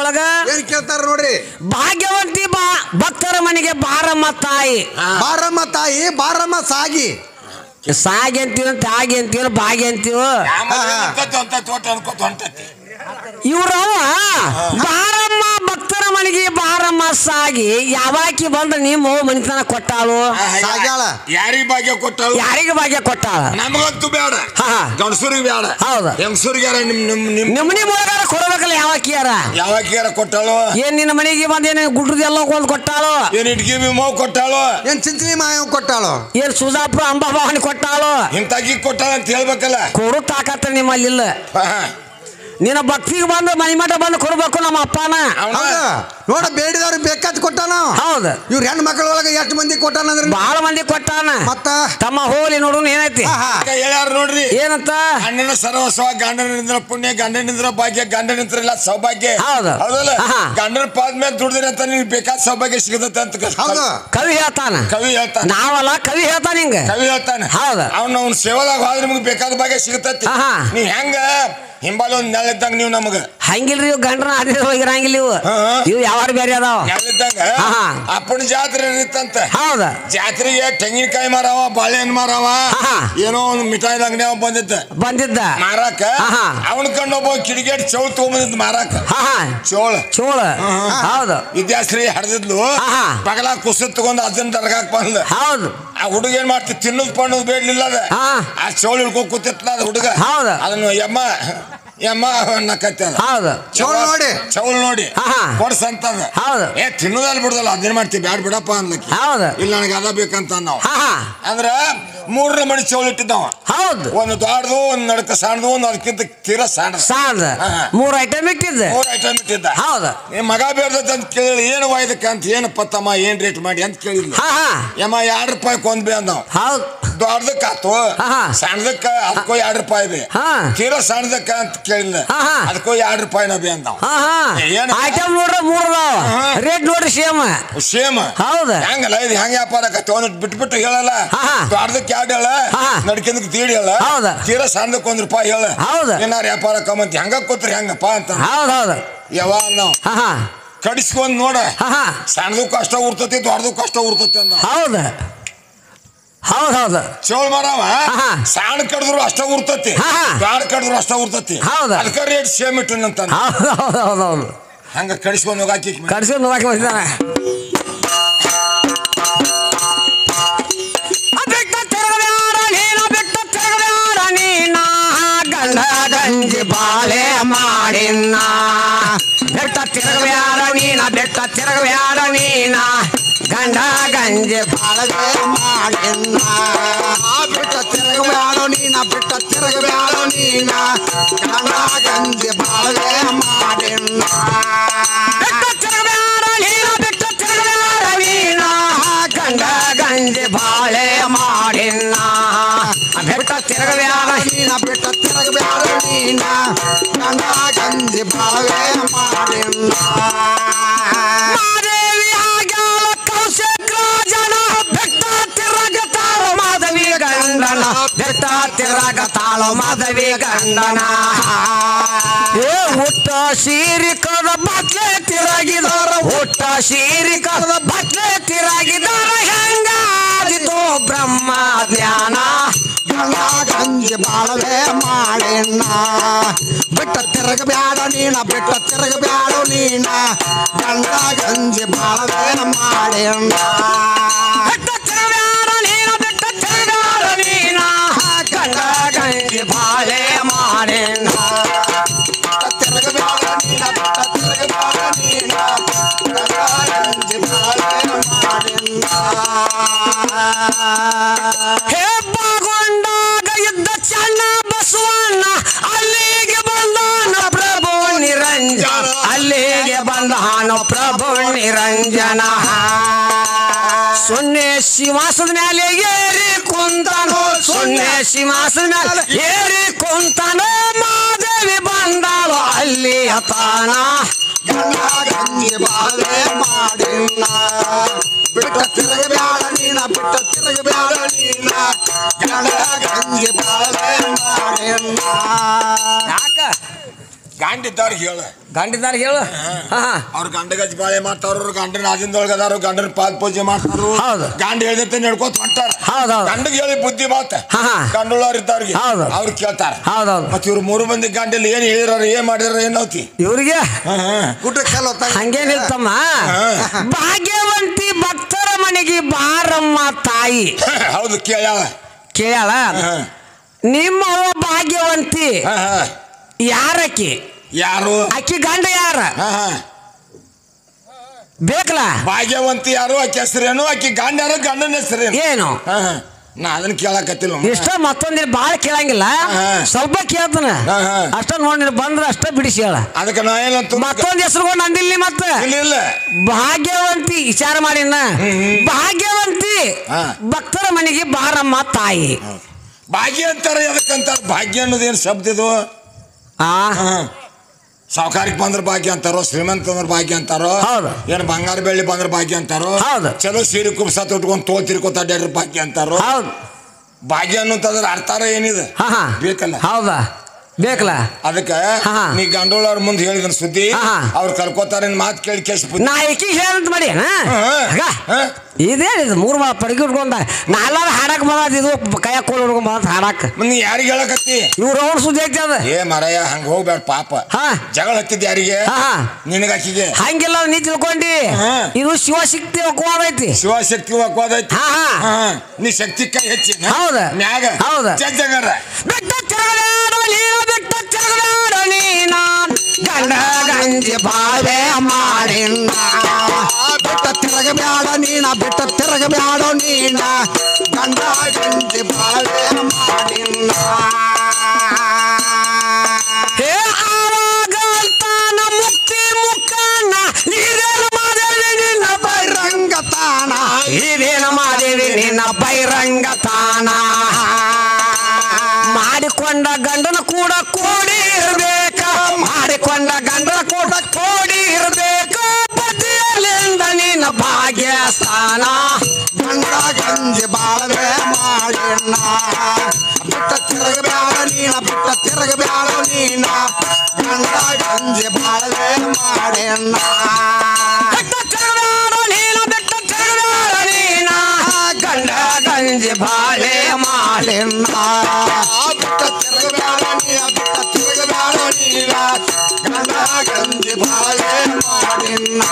ಒಳಗ ಏನ್ ಕೇಳ್ತಾರ ನೋಡ್ರಿ ಭಾಗ್ಯವಂತಿ ಭಕ್ತರ ಮನೆಗೆ ಬಾರಮ್ಮ ತಾಯಿ ಬಾರಮ್ಮ ತಾಯಿ ಬಾರಮ್ಮ ಸಾಗಿ ಸಾಗಿ ಅಂತೀವ ತಾಗಿ ಅಂತೀವ ಭಾಗ್ಯ ಅಂತೀವ ಇವ್ರವ ಬಾರಮ್ಮ ಭಕ್ತರ ಮನೆಗೆ ಬಾರಮ್ಮ ಸಾಗಿ ಯಾವಾಕಿ ಬಂದ ನಿಮ್ಮ ಮನಿತನ ಕೊಟ್ಟಾಳು ಯಾರಿಗೆ ಭಾಗ್ಯ ಕೊಟ್ಟಾಳು ಯಾರಿಗೆ ಭಾಗ್ಯ ಕೊಟ್ಟಾಳ ನಮಗಂತೂ ಬೇಡ ಗಂಡಸೂರಿಗೆ ಬೇಡ ಹೌದಾ ಹೆಂಗಸೂರಿಗೆ ನಿಮ್ಮನಿ ಮೂಲಗಾರ ಕೊಡ್ಬೇಕಲ್ಲ ಯಾವಾಕಿಯಾರ ಕೊಟ್ಟಾಳು ಏನ್ ನಿನ್ನ ಮನೆಗೆ ಬಂದೇನು ಗುಡ್ರದೆಲ್ಲ ಕೊಂದ್ ಕೊಟ್ಟಾಳು ಏನ್ ಇಟ್ಗಿ ಮಾವು ಕೊಟ್ಟಾಳು ಏನ್ ಚಿಂಚಣಿ ಮಾಯವ್ ಕೊಟ್ಟಾಳು ಏನ್ ಸುಜಾಪುರ ಅಂಬಾಭವಾನಿ ಕೊಟ್ಟಾಳು ಇಂತಾಗಿ ಕೊಟ್ಟಾಳ ಅಂತ ಹೇಳ್ಬೇಕಲ್ಲ ಕೊಡು ತಾಕತ್ತ ನಿಮ್ಮಲ್ಲಿಲ್ಲ ನಿನ್ನ ಭಕ್ತಿಗೆ ಬಂದು ಮನಿ ಮಠ ಬಂದು ಕೊಡ್ಬೇಕು ನಮ್ಮ ಅಪ್ಪನ ನೋಡ ಬೇಡಿದವ್ರಿಗೆ ಬೇಕಾದ್ ಕೊಟ್ಟಾನ ಹೌದು ಇವ್ರ ಹೆಣ್ಣು ಮಕ್ಕಳ ಒಳಗೆ ಎಷ್ಟು ಮಂದಿ ಕೊಟ್ಟಾನ ಅಂದ್ರೆ ಬಹಳ ಮಂದಿ ಕೊಟ್ಟಾನ ಮತ್ತ ತಮ್ಮ ಹೋಲಿ ನೋಡು ಏನೈತಿ ಹೇಳ್ಯಾರ ನೋಡ್ರಿ ಏನಂತ ಗಂಡನ ಸರ್ವಸ್ವ ಗಂಡನಿಂದ್ರ ಪುಣ್ಯ ಗಂಡನಿಂದ್ರ ಭಾಗ್ಯ ಗಂಡನಿಂದ್ರ ಸೌಭಾಗ್ಯ ಹೌದಲ್ಲ ಗಂಡನ ಪಾದ ಮೇಲೆ ದುಡಿದ್ರಿ ಅಂತ ನಿಮ್ಗೆ ಬೇಕಾದ ಸೌಭಾಗ್ಯ ಸಿಗತ್ತೆ ಅಂತ ಕವಿ ಹೇಳ್ತಾನ ನಾವಲ್ಲ ಕವಿ ಹೇಳ್ತಾನ ಹಿಂಗ ಕವಿ ಹೇಳ್ತಾನೆ ಹೌದು ಅವ್ನ ಸೇವದಾಗ ಹೋದ್ರೆ ನಿಮ್ಗೆ ಬೇಕಾದ ಭಾಗ್ಯ ಸಿಗತೈತಿ ನೀವ್ ಹೆಂಗ ಹಿಂಬಾಲ ಒಂದ್ ನೆಲ್ಲಿದ್ದಂಗ ನೀವು ನಮಗ ಹಂಗಿಲ್ರಿ ಇವ್ ಗಂಡ್ರನ ಅದೇ ಹೋಗಿರಂಗಿಲ್ಲ ಇವು ಯಾವಾರು ಬೇರೆ ಅದಾವ ನೆಲ್ಲಿದ್ದಂಗ ಅಪ್ಪನ ಜಾತ್ರೆ ಇತ್ತಂತ ಹೌದ ಜಾತ್ರೆಗೆ ತೆಂಗಿನಕಾಯಿ ಮಾರವ ಬಾಳೆಹಣ್ಣು ಮಾರವ ಏನೋ ಒಂದು ಮಿಠಾಯಿ ಅಂಗಡಿ ಅವ ಬಂದಿದ್ದ ಮಾರಾಕ ಅವನ ಕಂಡೊಬ್ಬ ಕಿಡಿಗೇಟ್ ಚೌಳ್ ತಗೊಂಬಂದಿದ್ ಮಾರಾಕ ಚೋಳ ಹೌದು ವಿದ್ಯಾಶ್ರೀ ಹಡ್ದಿದ್ಲು ಬಗಲ ಕುಸ ತಗೊಂಡು ಅದನ್ನ ದರ್ಗಾಕ್ ಬಂದ ಹೌದು ಆ ಹುಡುಗ ಏನ್ ಮಾಡ್ತಿ ತಿನ್ನೋದು ಪಣ್ಣೋದು ಬೇಡಲಿಲ್ಲ ಅದ ಆ ಚೋಳ ಹಿಡ್ಕೊಂಡ್ ಕೂತಿತ್ತಲ್ಲ ಅದ ಹುಡುಗ ಅದನ್ನು ಯಮ್ಮ ಚೌಲ್ ನೋಡಿ ಕೊಡ್ಸಂತದ ತಿನ್ನೋದಲ್ಲ ಬಿಡುದಲ್ಲ ಅದೇನ್ ಮಾಡ್ತೀವಿ ಬ್ಯಾಡ್ ಬಿಡಪ್ಪ ಅನ್ಲಿಕ್ಕೆ ಇಲ್ಲ ನನಗೆ ಅದ ಬೇಕಂತ ನಾವು ಅಂದ್ರ 3 ಮಣಿ ಚೌಲ್ ಇಟ್ಟಿದ್ದಾವ ಹೌದು ಒಂದು ದೊಡ್ಡದು ಒಂದು ನಡಕ ಸಣ್ಣದು ಒಂದು ಅದಕ್ಕಿಂತ ತೀರಾ ಸಣ್ಣ 3 ಐಟಮ್ ಇಟ್ಟಿದ್ದ ಹೌದು ಮಗ ಬೇಡ್ದತ್ ಅಂತ ಕೇಳಿ ಏನು ವಾಯ್ದಕ್ಕ ಅಂತ ಏನಪ್ಪ ತಮ್ಮ ಏನ್ ರೇಟ್ ಮಾಡಿ ಅಂತ ಕೇಳಿದ್ಲು ಯಮ್ಮ ₹2 ಕೊಂದ್ ಬೇ ಅಂದವ್ ಹೌದು ದೊಡ್ಡದಕ್ಕ ಆತು ಸಣ್ಣದಕ್ಕ ಅದಕ್ಕೂ ₹2 ಬೇ ತೀರಾ ಸಣ್ಣದಕ್ಕ ಅಂತ ಕೇಳಿಲ್ಲ ಅದಕ್ಕೂ ₹2 ಬೇ ಅಂದವ್ ಐಟಮ್ ನೋಡ್ರಿ 3 ರೇಟ್ ನೋಡ್ರಿ ಸೇಮ್ ಹೌದು ಹೆಂಗಲ್ಲ ಇದು ಹೆಂಗ ವ್ಯಾಪಾರ ಬಿಟ್ಬಿಟ್ಟು ಹೇಳಲ್ಲ ದೊಡ್ಡದಕ್ಕೆ ಎರಡು ಹೇಳ ನಡ್ಕಿಂದಕ್ಕೆ ತೀಡಿ ಹೇಳ ತೀರಾ ಸಣ್ಣದಕ್ಕೆ ₹1 ಹೇಳ ಏನಾರು ವ್ಯಾಪಾರ ಕಮ್ಮಂತ ಹೆಂಗ ಕೂತ್ರಿ ಹೆಂಗಪ್ಪ ಅಂತ ಯಾವ ನಾವು ಕಡಿಸ್ಕೊಂಡ್ ನೋಡ ಸಣ್ಣದಕ್ಕೂ ಕಷ್ಟ ಉರ್ತತಿ ದೊಡ್ಡದಕ್ಕೂ ಕಷ್ಟ ಉರ್ತತಿ ಅಂದ ಹೌದು ಚೋಳ್ ಮರವ ಸಣ್ಣ ಕಡಿದ್ರು ಅಷ್ಟ ಉರ್ತತಿ ದೊಡ್ಡ ಕಡಿದ್ರು ಅಷ್ಟ ಉರ್ತತಿ ಅದಕ್ಕೆ ರೇಟ್ ಸೇಮ್ ಇಟ್ಟನಂತ ಹಂಗ ಕಡಿಸ್ಕೊಂಡ್ ಹೋಗಾಕಿ ಬಂದಿದ್ದಾನೆ ಗಂಜಿ ಬಾಳೆ ಮಾಡಿನ ಬೆಟ್ಟ ತಿರುಗಬ್ಯಾಡ ನೀನ ಗಂಡ ಗಂಜಿ ಬಾಳೆ ಮಾಡಿನ ಬೆಟ್ಟ ತಿರುಗಬ್ಯಾಡ ನೀನ ಗಂಡ ಗಂಜಿ ಬಾಳೆ ಮಾಡಿನ ಬೆಟ್ಟ ತಿರುಗಬ್ಯಾಡ ನೀನ ಗಂಡ ಗಂಜಿ ಬಾಳೆ ಮಾಡಿನ ಬೆಟ್ಟ ತಿರುಗಬ್ಯಾಡ ನೀನ ಗಂಡ ಗಂಜಿ ಬಾಳೆ ಮಾಡಿನ ಮಾದೇವಿ ಆಗ್ಯಾಳ ಕೌಶಿಕ ರಾಜನ ಬೆಟ್ಟ ತಿರುಗತಾಳ ಮಾಧವಿ ಗಂಡನ ಬೆಟ್ಟ ತಿರುಗತಾಳ ಮಾಧವಿ ಗಂಡನ ಹುಟ್ಟ ಶೀರಿಕದ ಬಟ್ಲೆ ತಿರುಗಿದರ ಹೆಂಗಾದಿತು ಬ್ರಹ್ಮ ಜ್ಞಾನ ಗಂಡ ಗಂಜಿ ಬಾಳವೆ ಮಾಡಿನ ಬೆಟ್ಟ ತಿರುಗಬ್ಯಾಡ ನೀನ ಗಂಡ ಗಂಜಿ ಬಾಳವೆ ಮಾಡಿನ ಬೆಟ್ಟ ತಿರುಗಬ್ಯಾಡ ನೀನ ಗಂಡ ಗಂಜಿ ಬಾಳೆ ಮಾಡಿನ ತಿರುಗಬ್ಯಾಡ ನೀನ ಗಂಡ ಗಂಜಿ ಬಾಳೆ ಮಾಡಿನ ಹೆಬ್ಬಗೊಂಡಾಗ ಇದ್ದ ಚನ್ನ ಬಸವಣ್ಣ ಅಲ್ಲಿಗೆ ಬಂದಾನ ಪ್ರಭು ನಿರಂಜನ ಸೊನ್ನೆ ಶಿವಾಸದ ಮೇಲೆ ಏರಿ ಕುಂತಾನೋ ಮಾದೇವಿ ಬಂದಾಳು ಅಲ್ಲಿ ತಾನ ಗಂಡ ಗಂಜಿ ಬಾಳೆ ಮಾಡಿನ ಬೆಟ್ಟ ತಿರುಗಬ್ಯಾಡ ನೀನ ಗಂಡ ಗಂಜಿ ಬಾಳೆ ಮಾಡಿನ ಗಾಂಡಿದ್ದವ್ರಿಗೆ ಹೇಳು ಗಂಡಿದಾರ ಹೇಳು ಅವ್ರ ಗಂಡ ಗಜ್ ಬಾಳೆ ಮಾಡ್ತಾರ ಗಂಡನ ಆದಿಂದೊಳಗೆ ಅದಾರ ಗಂಡನ ಪಾದ ಪೂಜೆ ಮಾಡ್ತಾರ ಹೌದು ಗಂಡ ಹೇಳಿದಂತೆ ನಡ್ಕೋತ ಹೊಂಟಾರ ಹೌದೌದು ಗಂಡಗೆ ಹೇಳಿ ಬುದ್ಧಿ ಮಾತ ಗಂಡಳವ್ರ ಇದ್ದವ್ರಿಗೆ ಅವ್ರು ಕೇಳ್ತಾರ ಹೌದೌದು ಮತ್ ಇವ್ರು 3 ಮಂದಿ ಗಂಡಲ್ಲಿ ಏನ್ ಹೇಳಿದಾರ ಏನ್ ಮಾಡಿದಾರ ಏನೌತಿ ಇವ್ರಿಗೆ ಹಂಗೇನಿರ್ತಮ್ಮ ಭಾಗ್ಯವಂತಿ ಭಕ್ತರ ಮನೆಗೆ ಬಾರಮ್ಮ ತಾಯಿ ಹೌದು ಕೇಳ್ಯಾಳ ನಿಮ್ಮ ಭಾಗ್ಯವಂತಿ ಯಾರಕ್ಕಿ ಯಾರು ಅಕ್ಕಿ ಗಂಡ ಯಾರ ಬೇಕಲ್ಲ ಭಾಗ್ಯವಂತಿ ಯಾರು ಆಕಿ ಹೆಸರೇನು ಆಕಿ ಗಂಡ ಯಾರು ಗಂಡನ ಹೆಸರೇನು ಏನು ನಾ ಅದನ್ನ ಕೇಳಕತ್ತಿಲ್ಲ ಇಷ್ಟ ಮತ್ತೊಂದಿನ ಬಾಳ ಕೇಳಂಗಿಲ್ಲ ಸ್ವಲ್ಪ ಕೇಳ್ತಾನ ಅಷ್ಟ ನೋಡಿ ಬಂದ್ರ ಅಷ್ಟ ಬಿಡಿಸಿ ಹೇಳ ಅದಕ್ಕೆ ನಾ ಏನಂತ ಮತ್ತೊಂದ್ ಹೆಸರುಗೊಂಡು ಅಂದಿಲ್ಲ ಮತ್ತೆ ಇಲ್ಲ ಭಾಗ್ಯವಂತಿ ವಿಚಾರ ಮಾಡಿನ ಭಾಗ್ಯವಂತಿ ಭಕ್ತರ ಮನೆಗೆ ಬಾರಮ್ಮ ತಾಯಿ ಭಾಗ್ಯ ಅಂತಾರ ಎದಕ್ಕಂತಾರ ಭಾಗ್ಯ ಅನ್ನೋದೇನು ಶಬ್ದ ಇದು ಸಾವುಕಾರಕ್ಕೆ ಬಂದ್ರ ಭಾಗ್ಯ ಅಂತಾರೋ ಶ್ರೀಮಂತ ಬಂದ್ರ ಭಾಗ್ಯ ಅಂತಾರೋ ಏನ್ ಬಂಗಾರ ಬೆಳ್ಳಿ ಬಂದ್ರ ಭಾಗ್ಯ ಅಂತಾರೋ ಚಲೋ ಸೀರೆ ಕುಬ್ಸ ಉಟ್ಕೊಂಡು ತೋಲ್ ತಿರ್ಕೋತ ಅಡ್ಯಾಡ್ರ ಭಾಗ್ಯ ಅಂತಾರೋ ಭಾಗ್ಯ ಅನ್ನೋಂತಂದ್ರ ಅರ್ಥಾರ ಏನಿದೆ ಬೇಕಲ್ಲ ಹೌದಾ ಬೇಕಲ್ಲ ಅದಕ್ಕೆ ನೀ ಗಂಡೋಳವ್ರ ಮುಂದೆ ಹೇಳಿದನ್ ಸುದ್ದಿ ಅವ್ರು ಕರ್ಕೋತಾರ ಮಾತು ಕೇಳಿ ಕೇಳಿ ನಾ ಏಕಿ ಹೇಳಂತ ಮಾಡಿ ಇದೇನಿದು 3 ಪಡಗಿ ಉಟ್ಕೊಂಡ ನಾಲ್ಲಾರು ಹಾಡಕ್ ಬಂದ ಇದು ಕೈಯ ಕೋಲ್ ಹುಡ್ಕೊಂಡ್ ಬಂದ ಹಾಡಕ್ ನೀ ಯಾರಿಗೆ ಹೇಳಕತ್ತಿ ಇವ್ರ ಅವ್ರ ಸುದ್ದಿ ಐತಿ ಅದ ಏ ಮರಯ್ಯ ಹಂಗ ಹೋಗ್ಬೇಡ ಪಾಪ ಜಗಳ ಹತ್ತಿದ್ ಯಾರಿಗೆ ನಿನಗಾಕಿಗೆ ಹಂಗಿಲ್ಲ ನೀ ತಿಳ್ಕೊಂಡಿ ಇದು ಶಿವಶಕ್ತಿ ಒಕ್ವಾದ ಐತಿ ಶಿವಶಕ್ತಿ ಒಕ್ವಾದ ಐತಿ ನೀ ಶಕ್ತಿ ಕೈ ಹೆಚ್ಚಿ ಹೌದ ಮ್ಯಾಗ ಹೌದ ಜಗ್ಗರ ಬೆಟ್ಟ ತಿರುಗಬೇಡ ನೀನ ಗಂಡ ಗಂಜಿ ಬಾಳೆ ಮಾಡಿನ ಬೆಟ್ಟ ತಿರುಗಬೇಡ ನೀನ ಬೆಟ್ಟ ತಿರುಗಬೇಡ ನೀನ ಗಂಡ ಗಂಜಿ ಬಾಳೆ ಮಾಡಿನ ಹೇ ಆವಾಗಲ್ತಾನ ಮುಕ್ತಿ ಮುಖಾನ ಇದೇನು ಮಾದೇವಿ ನಿನ್ನ ಬೈರಂಗ ತಾಣ ಇದೇನು ಮಾದೇವಿ ನಿನ್ನ ಬೈರಂಗ ತಾಣ ಮಾಡಿಕೊಂಡ ಗಂಡನ ಕೂಡ ಕೂಡಿ ಇರಬೇಕ ಮಾಡಿಕೊಂಡ ಗಂಡನ ಕೂಡ ಕೂಡಿ ಇರಬೇಕ ಬದಿಯಲ್ಲಿಂದ ನಿನ್ನ ಭಾಗ್ಯ ಸ್ಥಾನ ಗಂಡ ಗಂಜಿ ಬಾಳವೆ ಮಾಡಿನ ಬಿಟ್ಟ ತಿರುಗಬೇಡ ನೀನ ಬಿಟ್ಟ ತಿರುಗಬೇಡ ನೀನ ಗಂಡ ಗಂಜಿ ಬಾಳವೆ ಮಾಡಿನ ಬಿಟ್ಟ ತಿರುಗಬೇಡ ನೀನ ಬಿಟ್ಟ ತಿರುಗಬೇಡ ನೀನ ಗಂಡ ಗಂಜಿ ಬಾಳೆ ಮಾಡಿನ ಬಿಟ್ಟ ತಿರುಗಬೇಡ ನೀನ ಬಿಟ್ಟ ತಿರುಗಬೇಡ ನೀನ ಗಂಡ ಗಂಜಿ ಬಾಳೆ ಮಾಡಿನ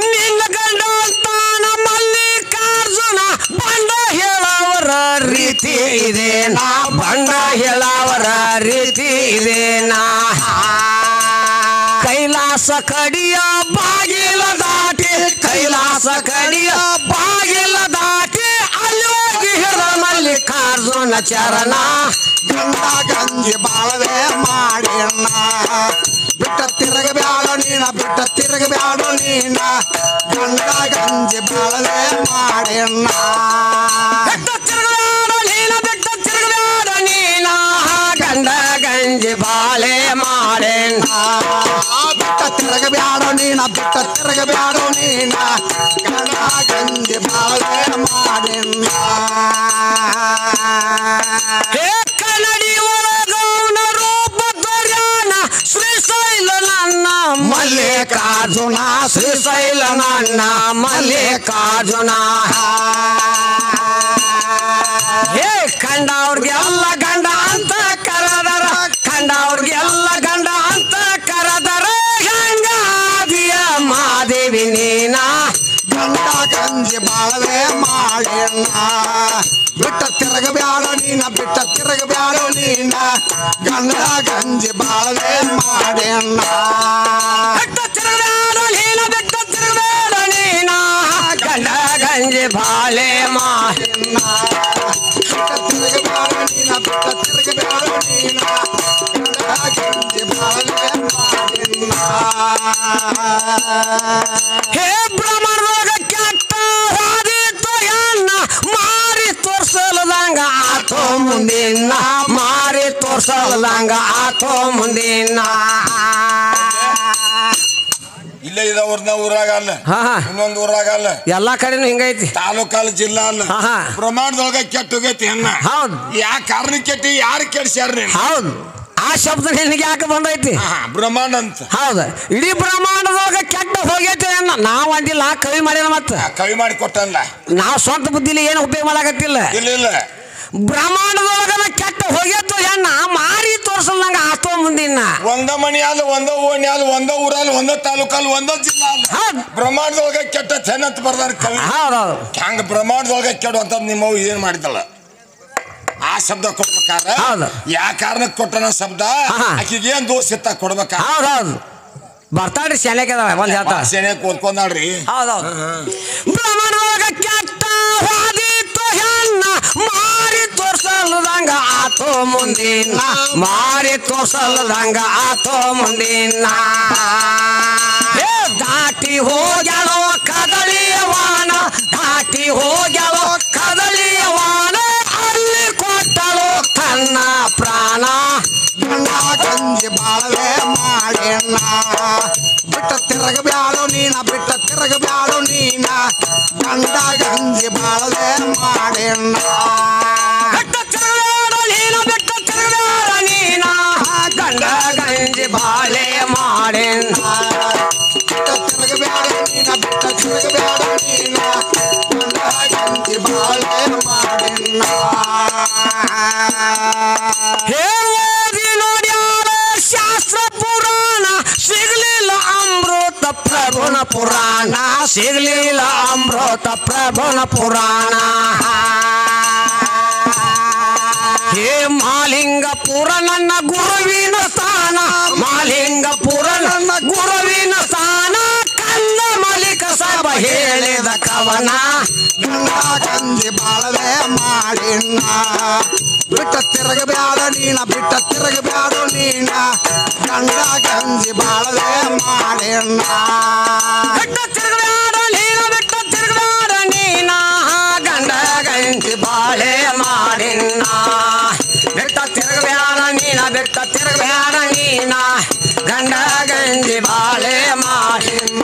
ನಿನ್ನ ಗಂಡ ತಾನ ಮಲ್ಲಿಕಾರ್ಜುನ ಬಂಡ ಹೇಳವರ ರೀತಿ ಇದೇನಾ ಬಂಡ ಹೇಳವರ ರೀತಿ ಇದೇನಾ ಕೈಲಾಸ ಕಡಿಯ ಬಾಗಿಲ ದಾಟಿ ಕೈಲಾಸ ಕಡಿಯ ಬಾಗಿಲ ದಾಟಿ ಅಲ್ಲಿ ಹೋಗಿ ಹೇಳ ಮಲ್ಲಿಕಾರ್ಜುನ ಚರಣ ಗಂಡ ಗಂಜಿ ಬಾಳವೆ ಮಾಡಿನ ಬಿಟ್ಟ ತಿರುಗಬೇಡ ನೀನ ಬಿಟ್ಟ ತಿರುಗಬೇಡ ನೀನ ಗಂಡ ಗಂಜಿ ಬಾಳವೆ ಮಾಡಿನ ಬಿಟ್ಟ ತಿರುಗಬೇಡ ನೀನ ಬಿಟ್ಟ ತಿರುಗಬೇಡ ನೀನ ಗಂಡ ಗಂಜಿ ಬಾಳೆ ಮಾಡಿನ ಬಿಟ್ಟ ತಿರುಗಬೇಡ ನೀನ ಬಿಟ್ಟ ತಿರುಗಬೇಡ ನೀನ ಗಂಡ ಗಂಜಿ ಬಾಳೆ ಮಾಡಿನ ಹೇ ಕನ್ನಡಿ ಒಳಗೌನ ರೂಪ ದೊರ್ಯಾನ ಶ್ರೀಶೈಲ ನನ್ನ ಮಲ್ಲಿಕಾರ್ಜುನ ಶ್ರೀಶೈಲ ನನ್ನ ಮಲ್ಲಿಕಾರ್ಜುನ ಹೇ ಕಂಡವ್ರಿಗೆಲ್ಲ ಗಂಡ ಅಂತ ಕರೆದರ ಕಂಡವ್ರಿಗೆಲ್ಲ ಗಂಡ ಅಂತ ಕರೆದರ ಹೆಂಗಾದಿಯ ಮಾದೇವಿ ನೀನ ಗಂಡ ಗಂಜಿ ಬಾಳವೆ ಮಾಡಿನ ಬಿಟ್ಟ ತಿರುಗಬೇಡ ನೀನ ಬಿಟ್ಟ ತಿರುಗಬೇಡ ನೀನ ಗಂಡ ಗಂಜಿ ಬಾಳವೆ ಮಾಡಿನ ಬಿಟ್ಟ ತಿರುಗಬೇಡ ನೀನ ಬಿಟ್ಟ ತಿರುಗಬೇಡ ನೀನ ಗಂಡ ಗಂಜಿ ಬಾಳೆ ಮಾಡಿನ ಬಿಟ್ಟ ತಿರುಗಬೇಡ ನೀನ ಬಿಟ್ಟ ತಿರುಗಬೇಡ ನೀನ ಗಂಡ ಗಂಜಿ ಬಾಳೆ ಮಾಡಿನ ಹೇ ಬ್ರಹ್ಮರೋಗ ಕೆಟ್ಟ ಹೋದಿತ್ತು ಎನ್ನ ಮಾರಿ ತೋರ್ಸಲ್ದಂಗ ಆತೋ ಮುಂದಿನ ಮಾರಿ ತೋರ್ಸಲ್ದಂಗ ಆತೋ ಮುಂದಿನ ಇಲ್ಲೇ ಇದಾವ್ರನ್ನ ಊರಾಗ ಅಲ್ಲ ಇನ್ನೊಂದು ಊರಾಗ ಅಲ್ಲ ಎಲ್ಲಾ ಕಡೆನೂ ಹಿಂಗೈತಿ ತಾಲೂಕಲ್ಲ ಜಿಲ್ಲಾ ಅಲ್ಲ ಪ್ರಮಾಣದೊಳಗ ಕೆಟ್ಟ ಹೋಗೈತಿ ಹೆಣ್ಣ ಹೌದು ಯಾ ಕಾರಣ ಕೆಟ್ಟಿ ಯಾರು ಕೆಡ್ಸ್ಯಾರ ಹೌದು ಆ ಶಬ್ದ ನಿನಗೆ ಯಾಕೆ ಬಂದೈತಿ ಬ್ರಹ್ಮಾಂಡ ಅಂತ ಹೌದು ಇಡೀ ಬ್ರಹ್ಮಾಂಡದೊಳಗ ಕೆಟ್ಟ ಹೋಗೈತಿ ನಾವ್ ಅಂದಿಲ್ಲ ಕವಿ ಮಾಡ್ಯಾನ ಮತ್ತ ಕವಿ ಮಾಡಿ ಕೊಟ್ಟಲ್ಲ ನಾವ್ ಸ್ವಂತ ಬುದ್ಧಿಲಿ ಏನು ಉಪಯೋಗ ಮಾಡಾಕತ್ತಿಲ್ಲ ಇಲ್ಲ ಬ್ರಹ್ಮಾಂಡದೊಳಗನ ಕೆಟ್ಟ ಹೋಗೈತು ಹೆಣ್ಣ ಮಾರಿ ತೋರ್ಸಲ್ದಂಗ ಆತೋ ಮುಂದಿನ ಒಂದ ಮನಿ ಅಲ್ಲ ಒಂದ ಓಣಿ ಅಲ್ಲ ಒಂದ ಊರಲ್ಲಿ ಒಂದ ತಾಲೂಕಲ್ಲಿ ಒಂದ ಜಿಲ್ಲಾ ಅಲ್ಲ ಬ್ರಹ್ಮಾಂಡದೊಳಗ ಕೆಟ್ಟ ಚೆನ್ನತ್ ಬರ್ದಾರ ಕವಿ ಹೌದೌದು ಹಂಗ ಬ್ರಹ್ಮಾಂಡದೊಳಗ ಕೆಡುವಂತ ನಿಮ್ಮವು ಏನ್ ಮಾಡಿದಲ್ಲ ಆ ಶಬ್ದ ಕೊಡ್ಬೇಕಾರ ಯಾ ಕಾರಣಕ್ಕೆ ಕೊಟ್ಟನ ಶಬ್ದ ಆಕಿಗೆ ಏನ್ ದೋಷ ಇತ್ತ ಕೊಡ್ಬೇಕ ಹೌದೌದು ಬರ್ತಾಡ್ರಿ ಸೆನೆಗೆ ಒಂದ್ ಹೇಳ್ತಾ ಸೆನೆಗೆ ಓದ್ಕೊಂಡಾಡ್ರಿ ಹೌದೌದು ಬ್ರಹ್ಮಾಂಡದೊಳಗ ಕೆಟ್ಟ ಹೋದಿತ್ತು ಹೆಣ್ಣ ಮಾರಿ ತೋರ್ಸಲ್ದಂಗ ಆತೋ ಮುಂದಿನ ಮಾರಿ ತೋರ್ಸಲ್ದಂಗ ಆತೋ ಮುಂದಿನ ದಾಟಿ ಹೋಗ್ಯಾಳೋ ಕದಳಿಯವಾನ ದಾಟಿ ಹೋಗ್ಯಾಳೋ ಕದಳಿಯವಾನ ಅಲ್ಲಿ ಕೊಟ್ಟಳು ತನ್ನ ಪ್ರಾಣ ಗಂಡ ಗಂಜಿ ಬಾಳವೆ ಮಾಡೇಣ ಬಿಟ್ಟ ತಿರಗಬ್ಯಾಳು ನೀನ ಬಿಟ್ಟ ತಿರಗಬ್ಯಾಳು ನೀನ ಗಂಡ ಗಂಜಿ ಬಾಳವೆ ಮಾಡೇಣ ಬಿಟ್ಟ ತಿರುಗಾಡ ನೀನ ಬಿಟ್ಟ ತಿರುಗಾಡ ನೀನ ಗಂಡ ಗಂಜಿ ಬಾಳೆ ಮಾಡೇಣ ಬಿಟ್ಟ ತಿರಗಬ್ಯಾಳು ನೀನ ಬಿಟ್ಟ ತಿರಗಬ್ಯಾಳು ನೀನ ಗಂಡ ಗಂಜಿ ಬಾಳೆ ಮಾಡೇಣ ಹೇಳಿ ನೋಡ್ಯಾರ ಶಾಸ್ತ್ರ ಪುರಾಣ ಸಿಗ್ಲಿಲ್ಲ ಅಮೃತ ಪ್ರಭುನ ಪುರಾಣ ಸಿಗ್ಲಿಲ್ಲ ಅಮೃತ ಪ್ರಭುನ ಪುರಾಣ ಹೇ ಮಾಲಿಂಗಪುರ ನನ್ನ ಗುರುವಿನ ಸ್ಥಾನ ಮಾಲಿಂಗಪುರ ನನ್ನ ಗುರುವಿನ ಸ್ಥಾನ ಕನ್ನ ಮಲಿಕ ಸಭ ಹೇಳಿದ ಕವನ ಗಂಡ ಗಂಜಿ ಬಾಳವೆ ಮಾಡಿಣ್ಣ ಬಿಟ್ಟ ತಿರಗಬ್ಯಾಡ ನೀನ ಬಿಟ್ಟ ತಿರಗಬ್ಯಾಡು ನೀನ ಗಂಡ ಗಂಜಿ ಬಾಳವೆ ಮಾಡಿಣ್ಣ ಬಿಟ್ಟ ತಿರುಗಬೇಡ ನೀನ ಬಿಟ್ಟ ತಿರುಗಬೇಡ ನೀನ ಗಂಡ ಗಂಜಿ ಬಾಳೆ ಮಾಡಿನ ಬಿಟ್ಟ ತಿರುಗಬೇಡ ನೀನ ಬಿಟ್ಟ ತಿರುಗಬೇಡ ನೀನ ಗಂಡ ಗಂಜಿ ಬಾಳೆ ಮಾಡಿನ